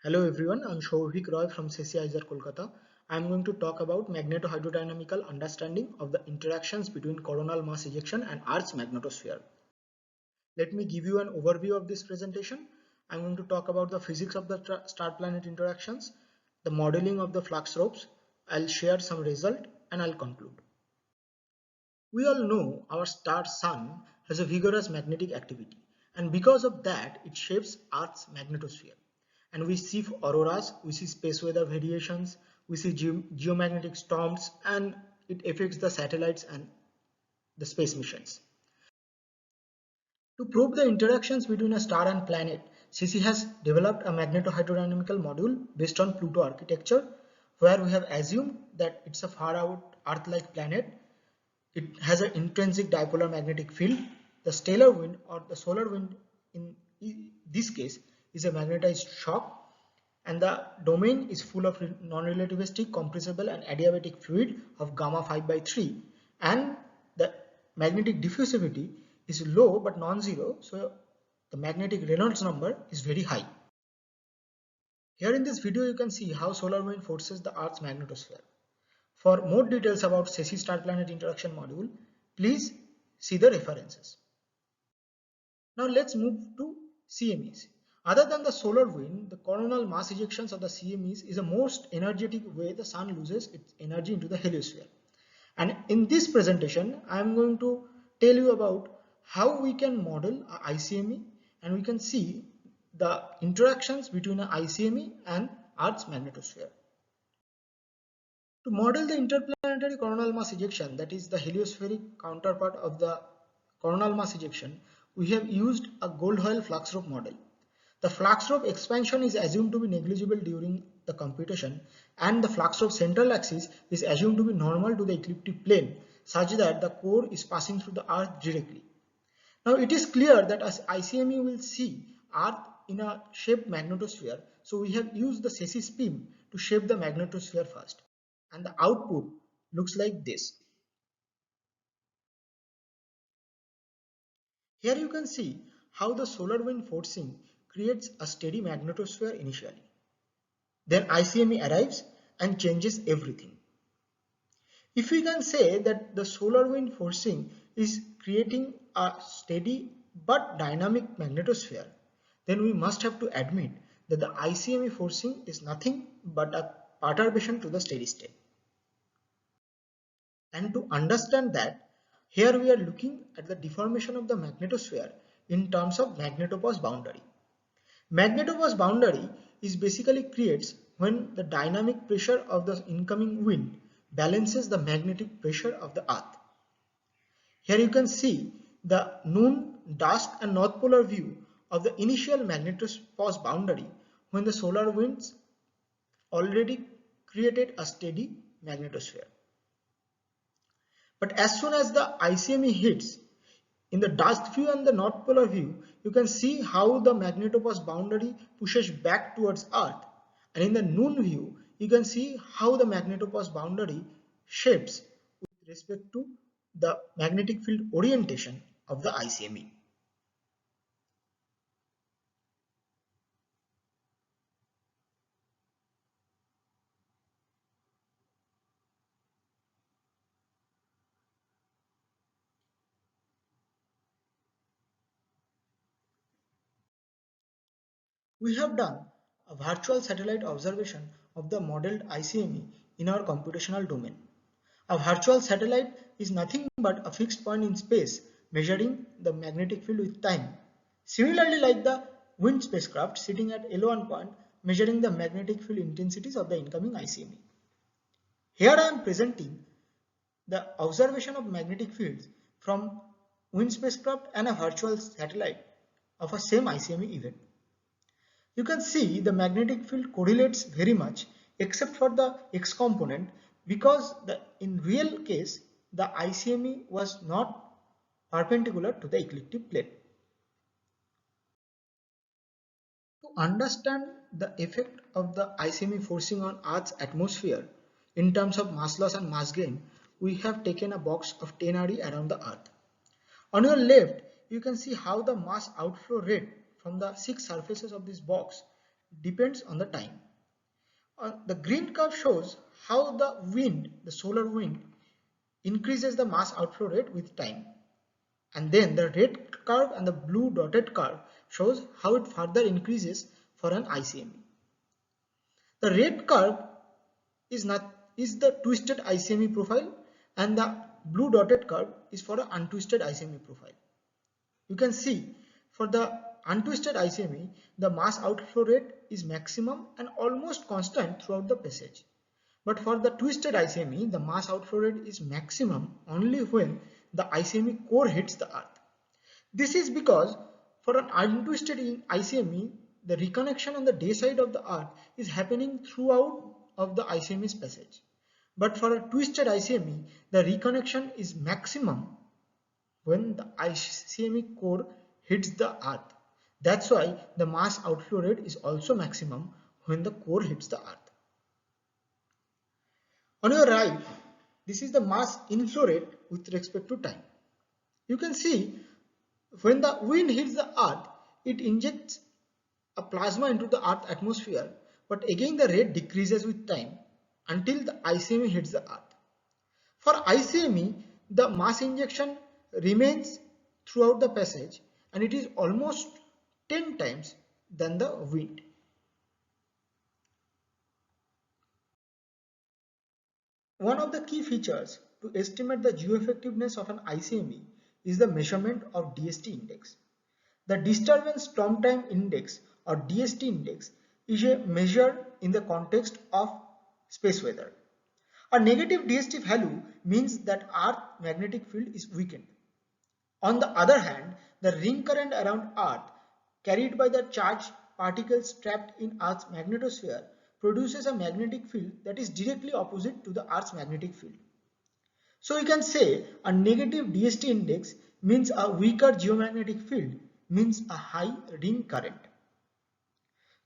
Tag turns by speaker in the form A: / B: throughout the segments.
A: Hello everyone, I'm Shouvik Roy from CCIZR Kolkata. I'm going to talk about magneto-hydrodynamical understanding of the interactions between coronal mass ejection and Earth's magnetosphere. Let me give you an overview of this presentation. I'm going to talk about the physics of the star-planet interactions, the modeling of the flux ropes, I'll share some result and I'll conclude. We all know our star Sun has a vigorous magnetic activity, and because of that it shapes Earth's magnetosphere. And we see auroras, we see space weather variations, we see geomagnetic storms, and it affects the satellites and the space missions. To prove the interactions between a star and planet, CC has developed a magneto-hydrodynamical module based on Pluto architecture, where we have assumed that it's a far out Earth-like planet. It has an intrinsic dipolar magnetic field. The stellar wind or the solar wind in this case is a magnetized shock, and the domain is full of non-relativistic, compressible and adiabatic fluid of gamma 5 by 3, and the magnetic diffusivity is low but non-zero, so the magnetic Reynolds number is very high. Here in this video you can see how solar wind forces the Earth's magnetosphere. For more details about CC star-planet interaction module, please see the references. Now let's move to CMEs. Other than the solar wind, the coronal mass ejections of the CMEs is the most energetic way the Sun loses its energy into the heliosphere. And in this presentation, I am going to tell you about how we can model a ICME, and we can see the interactions between an ICME and Earth's magnetosphere. To model the interplanetary coronal mass ejection, that is the heliospheric counterpart of the coronal mass ejection, we have used a Goldwell flux rope model. The flux rope expansion is assumed to be negligible during the computation, and the flux rope central axis is assumed to be normal to the ecliptic plane, such that the core is passing through the Earth directly. Now it is clear that as ICME will see Earth in a shaped magnetosphere, so we have used the CESIS beam to shape the magnetosphere first, and the output looks like this. Here you can see how the solar wind forcing creates a steady magnetosphere initially. Then ICME arrives and changes everything. If we can say that the solar wind forcing is creating a steady but dynamic magnetosphere, then we must have to admit that the ICME forcing is nothing but a perturbation to the steady state. And to understand that, here we are looking at the deformation of the magnetosphere in terms of magnetopause boundary. Magnetopause boundary is basically creates when the dynamic pressure of the incoming wind balances the magnetic pressure of the earth. Here you can see the noon, dusk and north polar view of the initial magnetopause boundary when the solar winds already created a steady magnetosphere. But as soon as the ICME hits, in the dusk view and the north polar view, you can see how the magnetopause boundary pushes back towards Earth. And in the noon view, you can see how the magnetopause boundary shapes with respect to the magnetic field orientation of the ICME. We have done a virtual satellite observation of the modeled ICME in our computational domain. A virtual satellite is nothing but a fixed point in space measuring the magnetic field with time. Similarly, like the WIND spacecraft sitting at L1 point measuring the magnetic field intensities of the incoming ICME. Here I am presenting the observation of magnetic fields from WIND spacecraft and a virtual satellite of a same ICME event. You can see the magnetic field correlates very much except for the X component, because in real case the ICME was not perpendicular to the ecliptic plane. To understand the effect of the ICME forcing on Earth's atmosphere in terms of mass loss and mass gain, we have taken a box of 10 RE around the Earth. On your left, you can see how the mass outflow rate from the 6 surfaces of this box depends on the time. The green curve shows how the wind, the solar wind, increases the mass outflow rate with time. And then the red curve and the blue dotted curve shows how it further increases for an ICME. The red curve is the twisted ICME profile, and the blue dotted curve is for an untwisted ICME profile. You can see for the untwisted ICME, the mass outflow rate is maximum and almost constant throughout the passage. But for the twisted ICME, the mass outflow rate is maximum only when the ICME core hits the earth. This is because for an untwisted ICME, the reconnection on the day side of the earth is happening throughout of the ICME's passage. But for a twisted ICME, the reconnection is maximum when the ICME core hits the earth. That's why the mass outflow rate is also maximum when the core hits the earth. On your right, this is the mass inflow rate with respect to time. You can see when the wind hits the earth, it injects a plasma into the earth atmosphere, but again the rate decreases with time until the ICME hits the earth. For ICME, the mass injection remains throughout the passage and it is almost 10 times than the wind. One of the key features to estimate the geoeffectiveness of an ICME is the measurement of DST index. The Disturbance Storm Time Index or DST index is a measure in the context of space weather. A negative DST value means that Earth magnetic field is weakened. On the other hand, the ring current around Earth carried by the charged particles trapped in Earth's magnetosphere produces a magnetic field that is directly opposite to the Earth's magnetic field. So we can say a negative DST index means a weaker geomagnetic field, means a high ring current.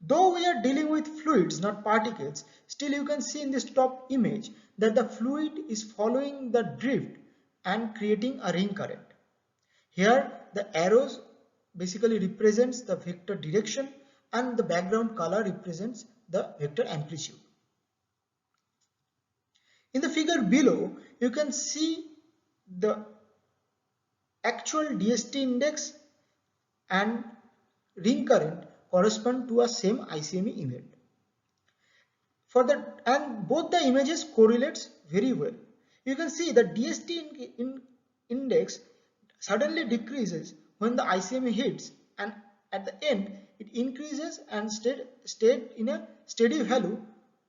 A: Though we are dealing with fluids, not particles, still you can see in this top image that the fluid is following the drift and creating a ring current. Here the arrows basically represents the vector direction and the background color represents the vector amplitude. In the figure below, you can see the actual DST index and ring current correspond to a same ICME event. And both the images correlates very well. You can see the DST index suddenly decreases when the ICME hits, and at the end it increases and stayed in a steady value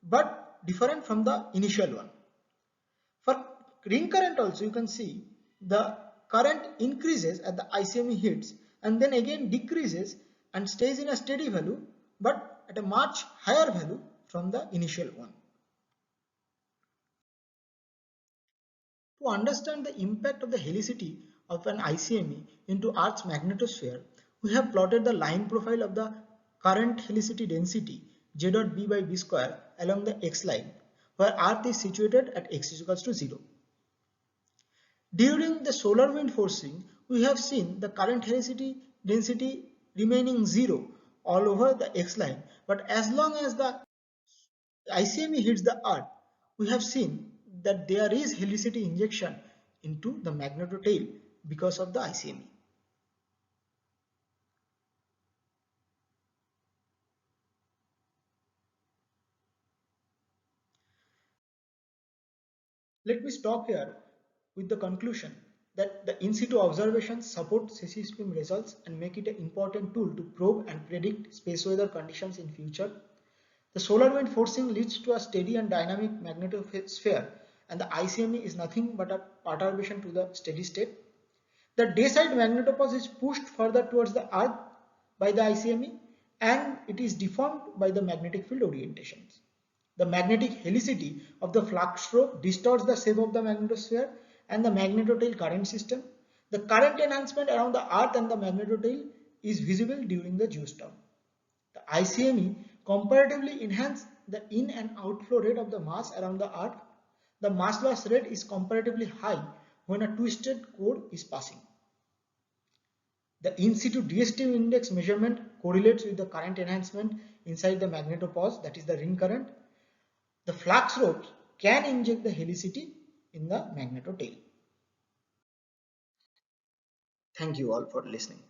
A: but different from the initial one. For ring current also you can see the current increases at the ICME hits and then again decreases and stays in a steady value but at a much higher value from the initial one. To understand the impact of the helicity of an ICME into Earth's magnetosphere, we have plotted the line profile of the current helicity density J dot B by B square along the x-line, where Earth is situated at x is equals to 0. During the solar wind forcing, we have seen the current helicity density remaining 0 all over the x-line, but as long as the ICME hits the Earth, we have seen that there is helicity injection into the magnetotail because of the ICME. Let me stop here with the conclusion that the in situ observations support CCSPM results and make it an important tool to probe and predict space weather conditions in future. The solar wind forcing leads to a steady and dynamic magnetosphere, and the ICME is nothing but a perturbation to the steady state. The dayside magnetopause is pushed further towards the Earth by the ICME and it is deformed by the magnetic field orientations. The magnetic helicity of the flux stroke distorts the shape of the magnetosphere and the magnetotail current system. The current enhancement around the Earth and the magnetotail is visible during the geostorm. The ICME comparatively enhances the in and outflow rate of the mass around the Earth. The mass loss rate is comparatively high when a twisted core is passing. The in situ DST index measurement correlates with the current enhancement inside the magnetopause, that is the ring current, the flux ropes can inject the helicity in the magneto tail. Thank you all for listening.